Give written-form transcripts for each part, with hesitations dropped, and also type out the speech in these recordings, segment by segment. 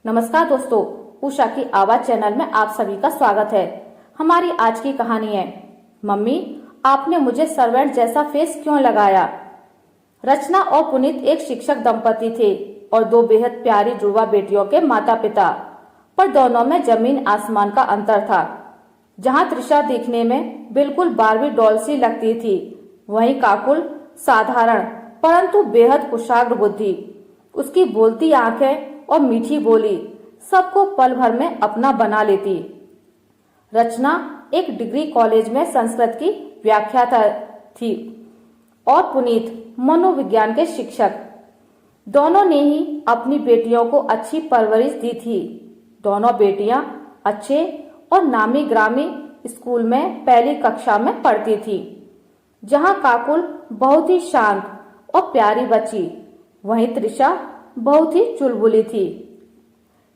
नमस्कार दोस्तों, उषा की आवाज चैनल में आप सभी का स्वागत है। हमारी आज की कहानी है, मम्मी आपने मुझे सर्वेंट जैसा फेस क्यों लगाया। रचना और पुनीत एक शिक्षक दंपति थे और दो बेहद प्यारी जुड़वा बेटियों के माता पिता, पर दोनों में जमीन आसमान का अंतर था। जहाँ त्रिशा दिखने में बिल्कुल बारबी डॉल सी लगती थी, वहीं काकुल साधारण परंतु बेहद कुशाग्र बुद्धि, उसकी बोलती आंखें और मीठी बोली सबको पल भर में अपना बना लेती। रचना एक डिग्री कॉलेज में संस्कृत की व्याख्याता थी और पुनीत मनोविज्ञान के शिक्षक। दोनों ने ही अपनी बेटियों को अच्छी परवरिश दी थी। दोनों बेटियां अच्छे और नामी ग्रामी स्कूल में पहली कक्षा में पढ़ती थी, जहां काकुल बहुत ही शांत और प्यारी बच्ची, वहीं त्रिशा बहुत ही चुलबुली थी।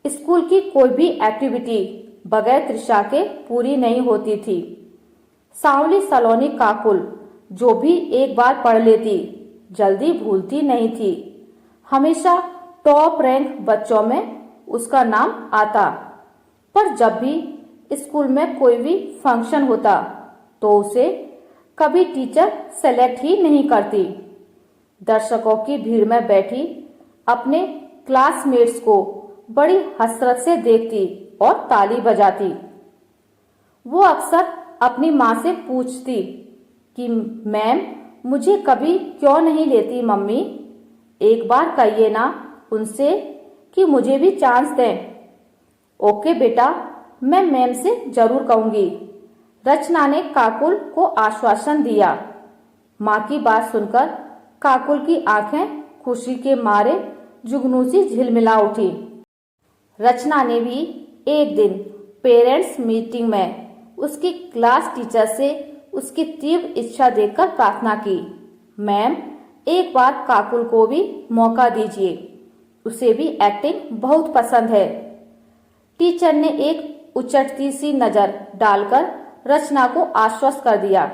स्कूल की कोई भी एक्टिविटी बगैर त्रिशा के पूरी नहीं होती थी। सांवली सलोनी काकुल जो भी एक बार पढ़ लेती जल्दी भूलती नहीं थी। हमेशा टॉप रैंक बच्चों में उसका नाम आता, पर जब भी स्कूल में कोई भी फंक्शन होता तो उसे कभी टीचर सेलेक्ट ही नहीं करती। दर्शकों की भीड़ में बैठी अपने क्लासमेट्स को बड़ी हसरत से देखती और ताली बजाती। वो अक्सर अपनी माँ से पूछती कि मैम मुझे कभी क्यों नहीं लेती मम्मी, एक बार कहिए ना उनसे कि मुझे भी चांस दें। ओके बेटा, मैं मैम से जरूर कहूंगी, रचना ने काकुल को आश्वासन दिया। माँ की बात सुनकर काकुल की आंखें खुशी के मारे जुगनू सी झिलमिला उठी। रचना ने भी एक दिन पेरेंट्स मीटिंग में उसकी क्लास टीचर से उसकी तीव्र इच्छा देखकर प्रार्थना की, मैम एक बार काकुल को भी मौका दीजिए, उसे भी एक्टिंग बहुत पसंद है। टीचर ने एक उचटती सी नजर डालकर रचना को आश्वस्त कर दिया,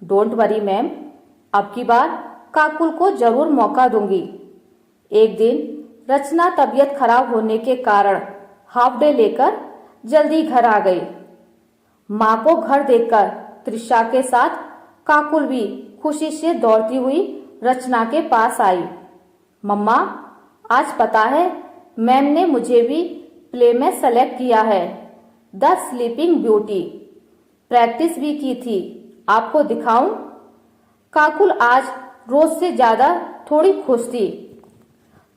डोंट वरी मैम, अब की बार काकुल को जरूर मौका दूंगी। एक दिन रचना तबीयत खराब होने के कारण हाफ डे लेकर जल्दी घर आ गई। माँ को घर देखकर त्रिशा के साथ काकुल भी खुशी से दौड़ती हुई रचना के पास आई। मम्मा आज पता है मैम ने मुझे भी प्ले में सेलेक्ट किया है, द स्लीपिंग ब्यूटी, प्रैक्टिस भी की थी, आपको दिखाऊं। काकुल आज रोज से ज्यादा थोड़ी खुश थी।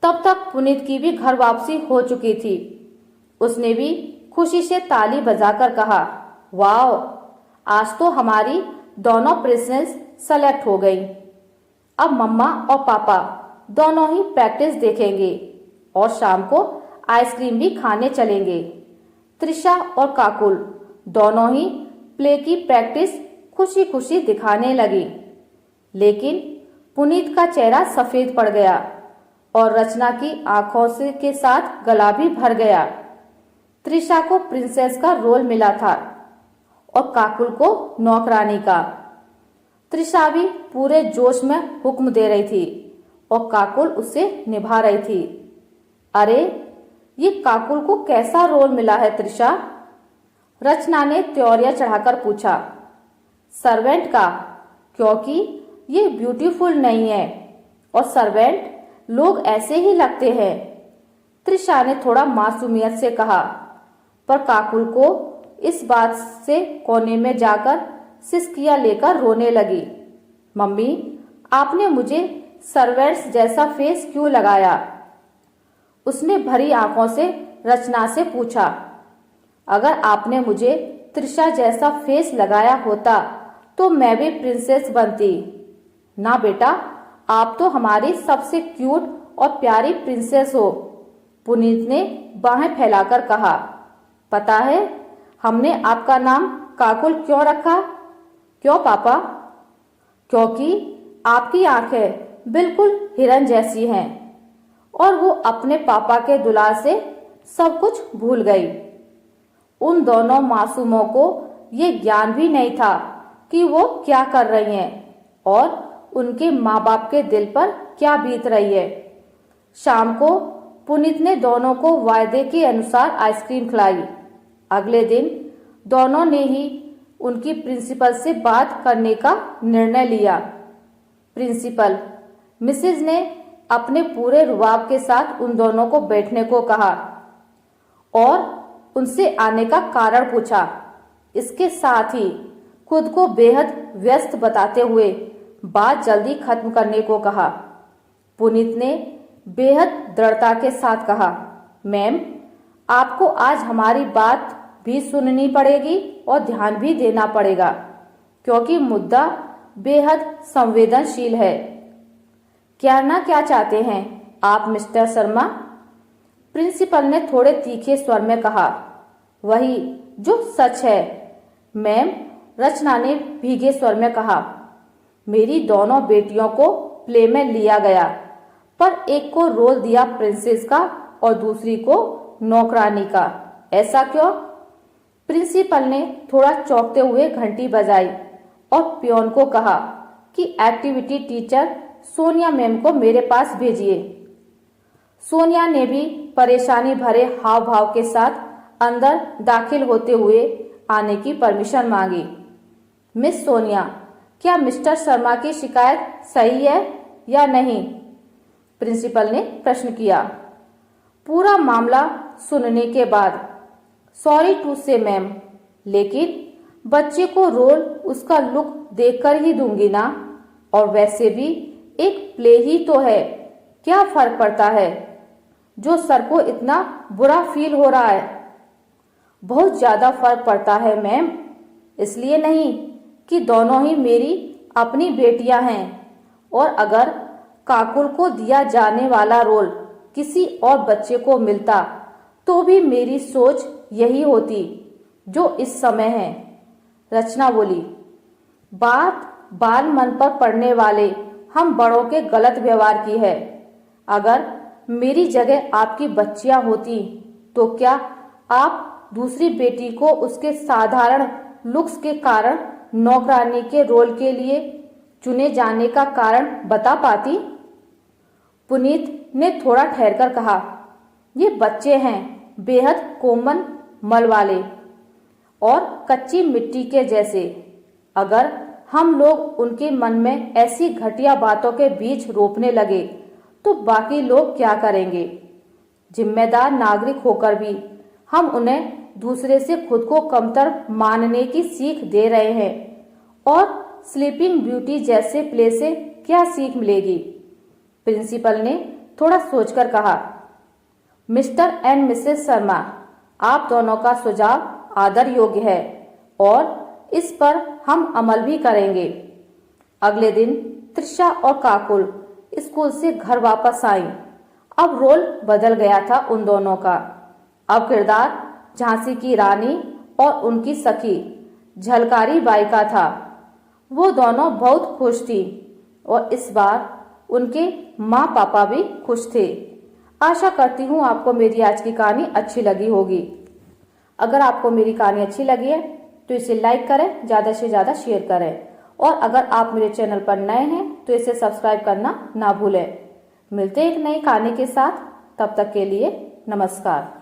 तब तक पुनीत की भी घर वापसी हो चुकी थी। उसने भी खुशी से ताली बजाकर कहा, वाओ आज तो हमारी दोनों प्रिंसेस सेलेक्ट हो गई। अब मम्मा और पापा दोनों ही प्रैक्टिस देखेंगे और शाम को आइसक्रीम भी खाने चलेंगे। त्रिशा और काकुल दोनों ही प्ले की प्रैक्टिस खुशी खुशी दिखाने लगी, लेकिन पुनीत का चेहरा सफेद पड़ गया और रचना की आंखों से के साथ गला भी भर गया। त्रिशा को प्रिंसेस का रोल मिला था और काकुल को नौकरानी का। त्रिशा भी पूरे जोश में हुक्म दे रही थी और काकुल उसे निभा रही थी। अरे ये काकुल को कैसा रोल मिला है त्रिशा, रचना ने त्योरिया चढ़ाकर पूछा। सर्वेंट का, क्योंकि ये ब्यूटीफुल नहीं है और सर्वेंट लोग ऐसे ही लगते हैं, त्रिशा ने थोड़ा मासूमियत से कहा। पर काकुल को इस बात से कोने में जाकर सिसकियां लेकर रोने लगी। मम्मी आपने मुझे सर्वेंट्स जैसा फेस क्यों लगाया, उसने भरी आंखों से रचना से पूछा। अगर आपने मुझे त्रिशा जैसा फेस लगाया होता तो मैं भी प्रिंसेस बनती ना बेटा, आप तो हमारी सबसे क्यूट और प्यारी प्रिंसेस हो, पुनीत ने बाहें फैलाकर कहा। पता है हमने आपका नाम काकुल क्यों रखा? क्यों पापा? क्योंकि आपकी आंखें बिल्कुल हिरन जैसी हैं और वो अपने पापा के दुलार से सब कुछ भूल गई। उन दोनों मासूमों को ये ज्ञान भी नहीं था कि वो क्या कर रही हैं और उनके माँ बाप के दिल पर क्या बीत रही है। शाम को पुनीत ने दोनों को वायदे के अनुसार आइसक्रीम खिलाई। अगले दिन दोनों ने ही उनकी प्रिंसिपल से बात करने का निर्णय लिया। प्रिंसिपल मिसेज ने अपने पूरे रुबाब के साथ उन दोनों को बैठने को कहा और उनसे आने का कारण पूछा। इसके साथ ही खुद को बेहद व्यस्त बताते हुए बात जल्दी खत्म करने को कहा। पुनीत ने बेहद दृढ़ता के साथ कहा, मैम, आपको आज हमारी बात भी सुननी पड़ेगी और ध्यान भी देना पड़ेगा, क्योंकि मुद्दा बेहद संवेदनशील है। कहना क्या चाहते हैं आप मिस्टर शर्मा? प्रिंसिपल ने थोड़े तीखे स्वर में कहा। वही जो सच है मैम, रचना ने भीगे स्वर में कहा। मेरी दोनों बेटियों को प्ले में लिया गया, पर एक को रोल दिया प्रिंसेस का और दूसरी को नौकरानी का। ऐसा क्यों? प्रिंसिपल ने थोड़ा चौंकते हुए घंटी बजाई और पियोन को कहा कि एक्टिविटी टीचर सोनिया मैम को मेरे पास भेजिए। सोनिया ने भी परेशानी भरे हाव भाव के साथ अंदर दाखिल होते हुए आने की परमिशन मांगी। मिस सोनिया, क्या मिस्टर शर्मा की शिकायत सही है या नहीं? प्रिंसिपल ने प्रश्न किया। पूरा मामला सुनने के बाद सॉरी टू से मैम, लेकिन बच्चे को रोल उसका लुक देखकर ही दूंगी ना, और वैसे भी एक प्ले ही तो है, क्या फर्क पड़ता है? जो सर को इतना बुरा फील हो रहा है। बहुत ज्यादा फर्क पड़ता है मैम, इसलिए नहीं कि दोनों ही मेरी अपनी बेटियां हैं, और अगर काकुल को दिया जाने वाला रोल किसी और बच्चे को मिलता तो भी मेरी सोच यही होती जो इस समय है। रचना बोली, बात बाल मन पर पड़ने वाले हम बड़ों के गलत व्यवहार की है। अगर मेरी जगह आपकी बच्चियां होती तो क्या आप दूसरी बेटी को उसके साधारण लुक्स के कारण नौकरानी के रोल के लिए चुने जाने का कारण बता पाती? पुनीत ने थोड़ा ठहरकर कहा, ये बच्चे हैं बेहद कोमल मल वाले और कच्ची मिट्टी के जैसे। अगर हम लोग उनके मन में ऐसी घटिया बातों के बीज रोपने लगे तो बाकी लोग क्या करेंगे? जिम्मेदार नागरिक होकर भी हम उन्हें दूसरे से खुद को कमतर मानने की सीख दे रहे हैं, और स्लीपिंग ब्यूटी जैसे प्ले से क्या सीख मिलेगी? प्रिंसिपल ने थोड़ा सोचकर कहा, मिस्टर एंड मिसेस शर्मा, आप दोनों का सुझाव आदर योग्य है और इस पर हम अमल भी करेंगे। अगले दिन त्रिशा और काकुल स्कूल से घर वापस आई। अब रोल बदल गया था उन दोनों का। अब किरदार झांसी की रानी और उनकी सखी झलकारी बाई का था। वो दोनों बहुत खुश थी और इस बार उनके माँ पापा भी खुश थे। आशा करती हूँ आपको मेरी आज की कहानी अच्छी लगी होगी। अगर आपको मेरी कहानी अच्छी लगी है तो इसे लाइक करें, ज़्यादा से ज़्यादा शेयर करें, और अगर आप मेरे चैनल पर नए हैं तो इसे सब्सक्राइब करना ना भूलें। मिलते हैं एक नई कहानी के साथ, तब तक के लिए नमस्कार।